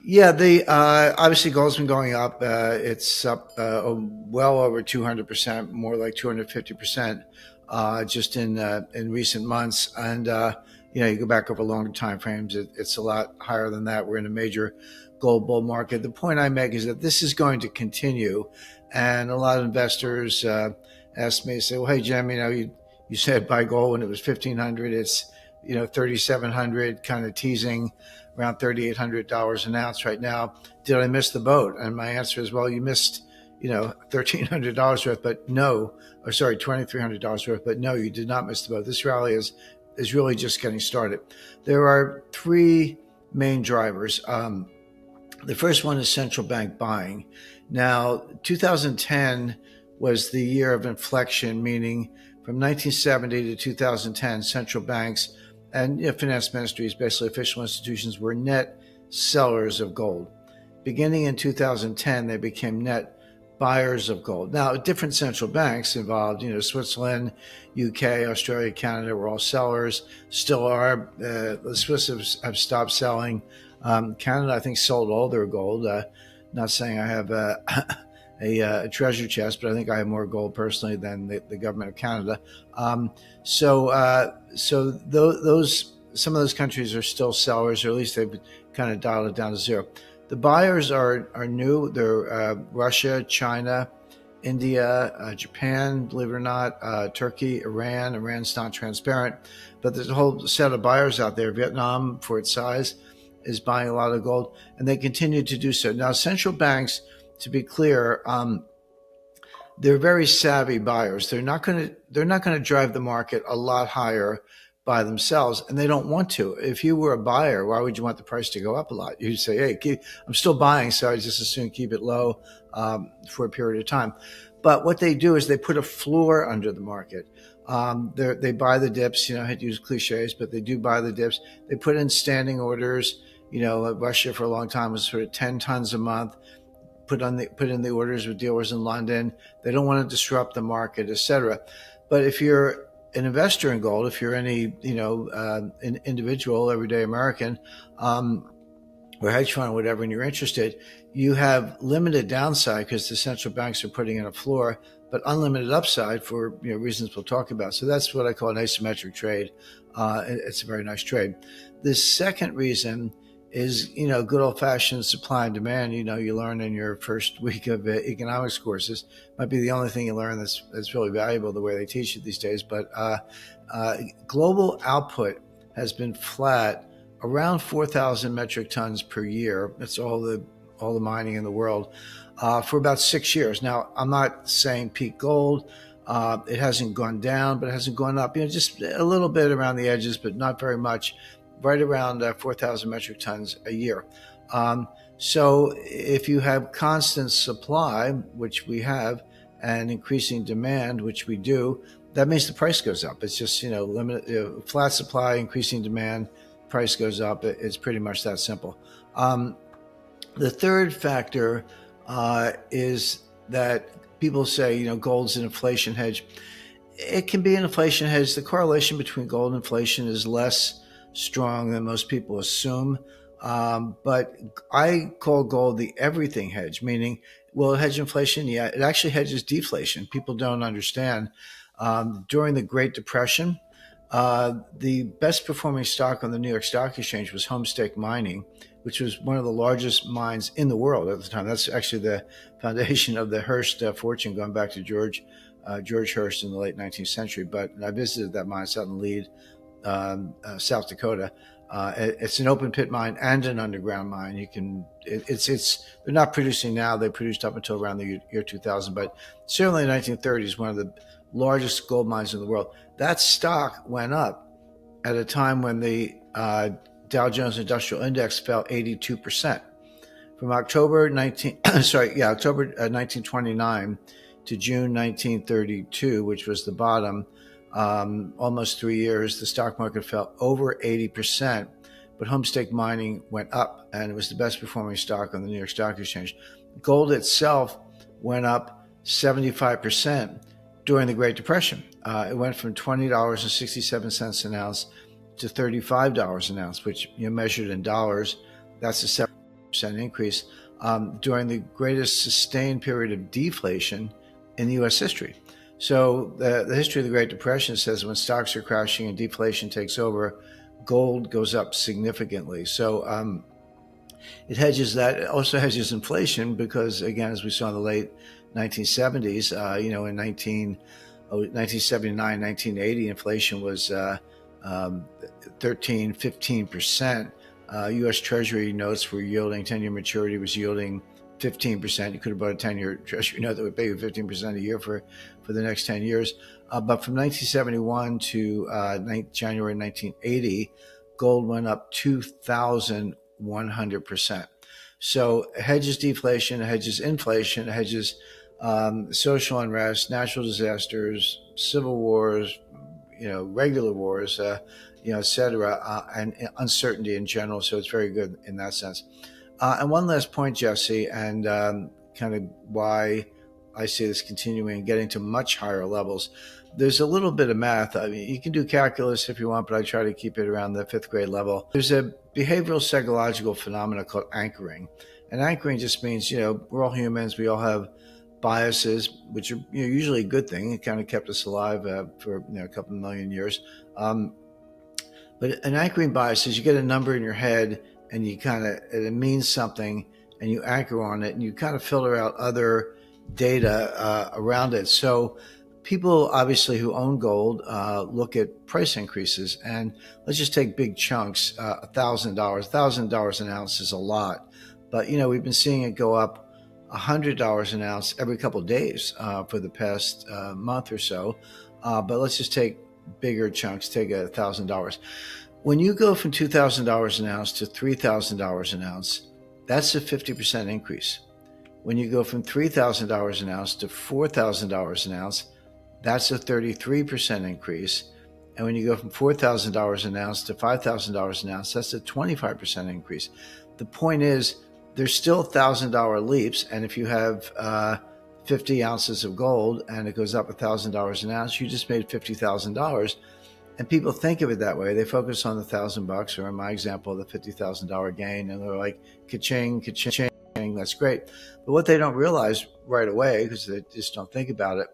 Yeah, the obviously gold's been going up. It's up well over 200%, more like 250% just in recent months. And you go back over longer time frames, it's a lot higher than that. We're in a major gold bull market. The point I make is that this is going to continue, and a lot of investors ask me, say, "Well, hey Jim, you said buy gold when it was 1,500. It's 3,700, kind of teasing." Around $3,800 an ounce right now. Did I miss the boat? And my answer is, well, you missed, $1,300 worth, but no, or sorry, $2,300 worth, but no, you did not miss the boat. This rally is really just getting started. There are three main drivers. The first one is central bank buying. Now, 2010 was the year of inflection, meaning from 1970 to 2010, central banks and finance ministries, basically official institutions, were net sellers of gold. Beginning in 2010, they became net buyers of gold. Now, different central banks involved, Switzerland, UK, Australia, Canada were all sellers, still are. The Swiss have stopped selling. Canada, I think, sold all their gold. Not saying I have a treasure chest, but I think I have more gold personally than the government of Canada. So those some of those countries are still sellers, or at least they've kind of dialed it down to zero. The buyers are new. They're Russia, China, India, Japan, believe it or not, Turkey, Iran. Iran's not transparent, but there's a whole set of buyers out there. Vietnam, for its size, is buying a lot of gold, and they continue to do so. Now, central banks, to be clear, they're very savvy buyers. They're not going to drive the market a lot higher by themselves, and they don't want to. If you were a buyer, why would you want the price to go up a lot? You'd say, "Hey, I'm still buying, so I just as soon keep it low for a period of time." But what they do is they put a floor under the market. They buy the dips. I hate to use cliches, but they do buy the dips. They put in standing orders. Russia for a long time was sort of 10 tons a month. Put in the orders with dealers in London. They don't want to disrupt the market, etc. But if you're an investor in gold, if you're any an individual, everyday American, or hedge fund, or whatever, and you're interested, you have limited downside because the central banks are putting in a floor, but unlimited upside for reasons we'll talk about. So that's what I call an asymmetric trade. It's a very nice trade. The second reason is, good old-fashioned supply and demand. You learn in your first week of economics courses. Might be the only thing you learn that's really valuable the way they teach it these days. But global output has been flat around 4,000 metric tons per year. That's all the mining in the world for about 6 years. Now, I'm not saying peak gold. It hasn't gone down, but it hasn't gone up. Just a little bit around the edges, but not very much. Right around 4,000 metric tons a year. So if you have constant supply, which we have, and increasing demand, which we do, that means the price goes up. It's just, limited, flat supply, increasing demand, price goes up. It's pretty much that simple. The third factor is that people say, gold's an inflation hedge. It can be an inflation hedge. The correlation between gold and inflation is less strong than most people assume. But I call gold the everything hedge, meaning, will it hedge inflation? Yeah, it actually hedges deflation. People don't understand. During the Great Depression, the best performing stock on the New York Stock Exchange was Homestake Mining, which was one of the largest mines in the world at the time. That's actually the foundation of the Hearst fortune, going back to George Hearst in the late 19th century. But I visited that mine, out in Lead, South Dakota. It's an open pit mine and an underground mine. They're not producing now. They produced up until around the year 2000, but certainly in the 1930s, one of the largest gold mines in the world. That stock went up at a time when the Dow Jones Industrial Index fell 82%. From October 1929 to June 1932, which was the bottom. Almost 3 years, the stock market fell over 80%, but Homestake Mining went up, and it was the best performing stock on the New York Stock Exchange. Gold itself went up 75% during the Great Depression. It went from $20.67 an ounce to $35 an ounce, which measured in dollars, that's a increase during the greatest sustained period of deflation in the U.S. history. So the history of the Great Depression says when stocks are crashing and deflation takes over, gold goes up significantly. So it hedges that. It also hedges inflation because, again, as we saw in the late 1970s, in 1979, 1980, inflation was 13, 15%. U.S. Treasury notes were yielding, 10-year maturity was yielding 15%. You could have bought a 10-year Treasury note that would pay you 15% a year for the next 10 years. But from 1971 to January 1980, gold went up 2,100%. So it hedges deflation, it hedges inflation, it hedges social unrest, natural disasters, civil wars, regular wars, et cetera, and uncertainty in general. So it's very good in that sense. And one last point, Jesse, and kind of why I see this continuing, getting to much higher levels. There's a little bit of math. I mean, you can do calculus if you want, but I try to keep it around the 5th grade level. There's a behavioral psychological phenomenon called anchoring. And anchoring just means, we're all humans. We all have biases, which are usually a good thing. It kind of kept us alive for a couple of million years. But an anchoring bias is you get a number in your head and it means something and you anchor on it and you kind of filter out other data around it. So people obviously who own gold look at price increases, and let's just take big chunks. $1,000. $1,000 an ounce is a lot, but we've been seeing it go up $100 an ounce every couple of days for the past month or so. But let's just take bigger chunks. Take $1,000. When you go from $2,000 an ounce to $3,000 an ounce, that's a 50% increase. When you go from $3,000 an ounce to $4,000 an ounce, that's a 33% increase. And when you go from $4,000 an ounce to $5,000 an ounce, that's a 25% increase. The point is, there's still $1,000 leaps. And if you have 50 ounces of gold and it goes up $1,000 an ounce, you just made $50,000. And people think of it that way. They focus on the $1,000, or in my example, the $50,000 gain, and they're like, ka-ching, ka-ching, that's great. But what they don't realize right away, because they just don't think about it,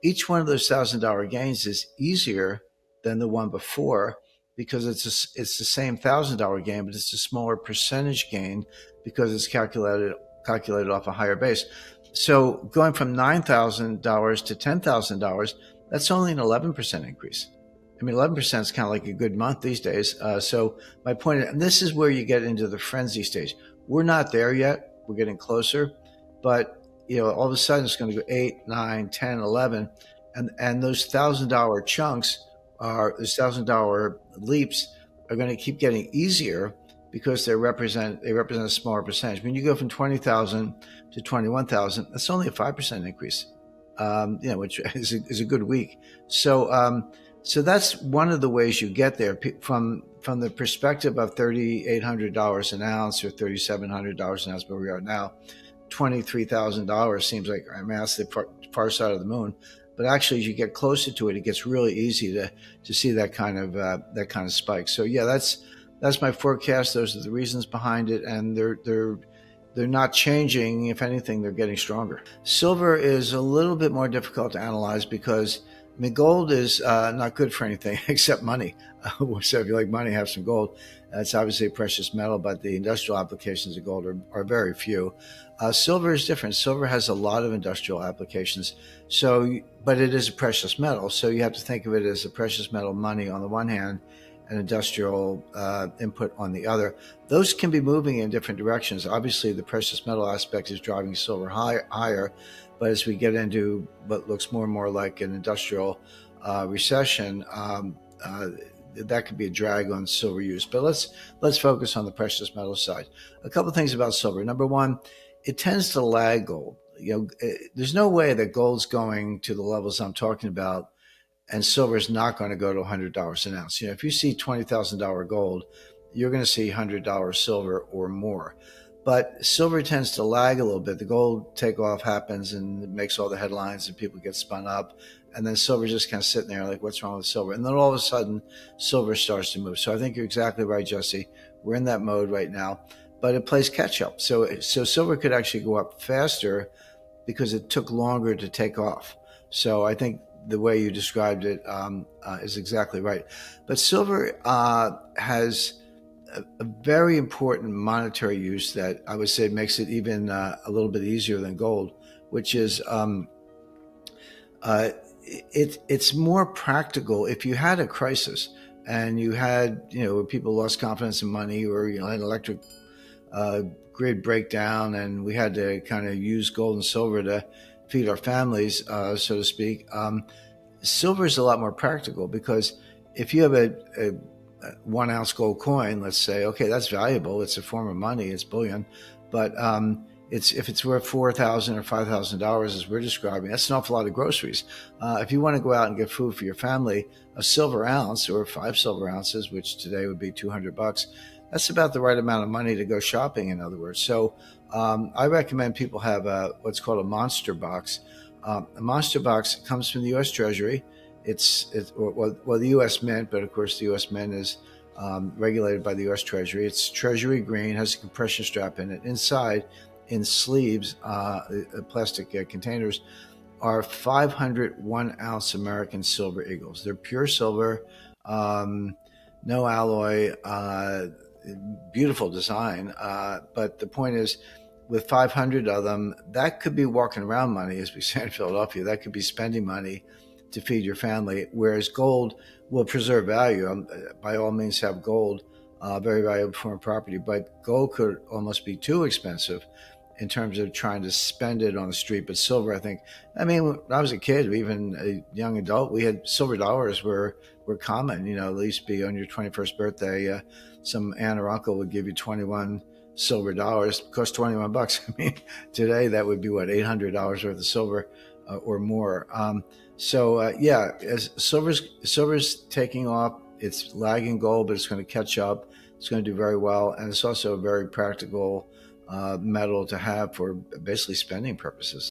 each one of those $1,000 gains is easier than the one before, because it's the same $1,000 gain, but it's a smaller percentage gain because it's calculated off a higher base. So going from $9,000 to $10,000, that's only an 11% increase. I mean, 11% is kind of like a good month these days. So my point is, and this is where you get into the frenzy stage. We're not there yet. We're getting closer, but all of a sudden it's going to go 8, 9, 10, 11, and those $1,000 chunks those $1,000 leaps are going to keep getting easier because they represent a smaller percentage. When you go from 20,000 to 21,000, that's only a 5% increase, which is a good week. So that's one of the ways you get there from the perspective of $3,800 an ounce or $3,700 an ounce, where we are now. $23,000 seems like, that's the far side of the moon, but actually as you get closer to it, it gets really easy to see that kind of spike. So yeah, that's my forecast. Those are the reasons behind it, and they're not changing. If anything, they're getting stronger. Silver is a little bit more difficult to analyze because gold is not good for anything except money. So if you like money, have some gold. It's obviously a precious metal, but the industrial applications of gold are very few. Silver is different. Silver has a lot of industrial applications, but it is a precious metal. So you have to think of it as a precious metal money on the one hand, and industrial input on the other. Those can be moving in different directions. Obviously, the precious metal aspect is driving silver higher, but as we get into what looks more and more like an industrial recession, that could be a drag on silver use. But let's focus on the precious metal side. A couple of things about silver. Number one, it tends to lag gold. There's no way that gold's going to the levels I'm talking about and silver is not going to go to $100 an ounce. If you see $20,000 gold, you're going to see $100 silver or more. But silver tends to lag a little bit. The gold takeoff happens and it makes all the headlines and people get spun up. And then silver just kind of sitting there like, what's wrong with silver? And then all of a sudden, silver starts to move. So I think you're exactly right, Jesse. We're in that mode right now. but it plays catch up. So silver could actually go up faster because it took longer to take off. So I think the way you described it is exactly right. But silver has a very important monetary use that I would say makes it even a little bit easier than gold, which is it's more practical. If you had a crisis and you had, people lost confidence in money, or had electric grid breakdown, and we had to kind of use gold and silver to feed our families, so to speak. Silver is a lot more practical, because if you have a 1 ounce gold coin, let's say, okay, that's valuable. It's a form of money. It's bullion, but if it's worth $4,000 or $5,000, as we're describing, that's an awful lot of groceries. If you want to go out and get food for your family, a silver ounce or 5 silver ounces, which today would be $200, that's about the right amount of money to go shopping, in other words. So I recommend people have what's called a monster box. A monster box comes from the U.S. Treasury. It's the U.S. Mint, but of course the U.S. Mint is regulated by the U.S. Treasury. It's Treasury green, has a compression strap in it. Inside, in sleeves, plastic containers, are 500 1-ounce American silver eagles. They're pure silver, no alloy, beautiful design. But the point is, with 500 of them, that could be walking around money, as we say in Philadelphia. That could be spending money to feed your family, whereas gold will preserve value. By all means, have gold, very valuable form of property, but gold could almost be too expensive in terms of trying to spend it on the street. But silver, when I was a kid, even a young adult, we had silver dollars were common. At least be on your 21st birthday, some aunt or uncle would give you 21 silver dollars. It cost $21. Today that would be $800 worth of silver or more. As silver's taking off, it's lagging gold, but it's going to catch up. It's going to do very well, and it's also a very practical metal to have for basically spending purposes.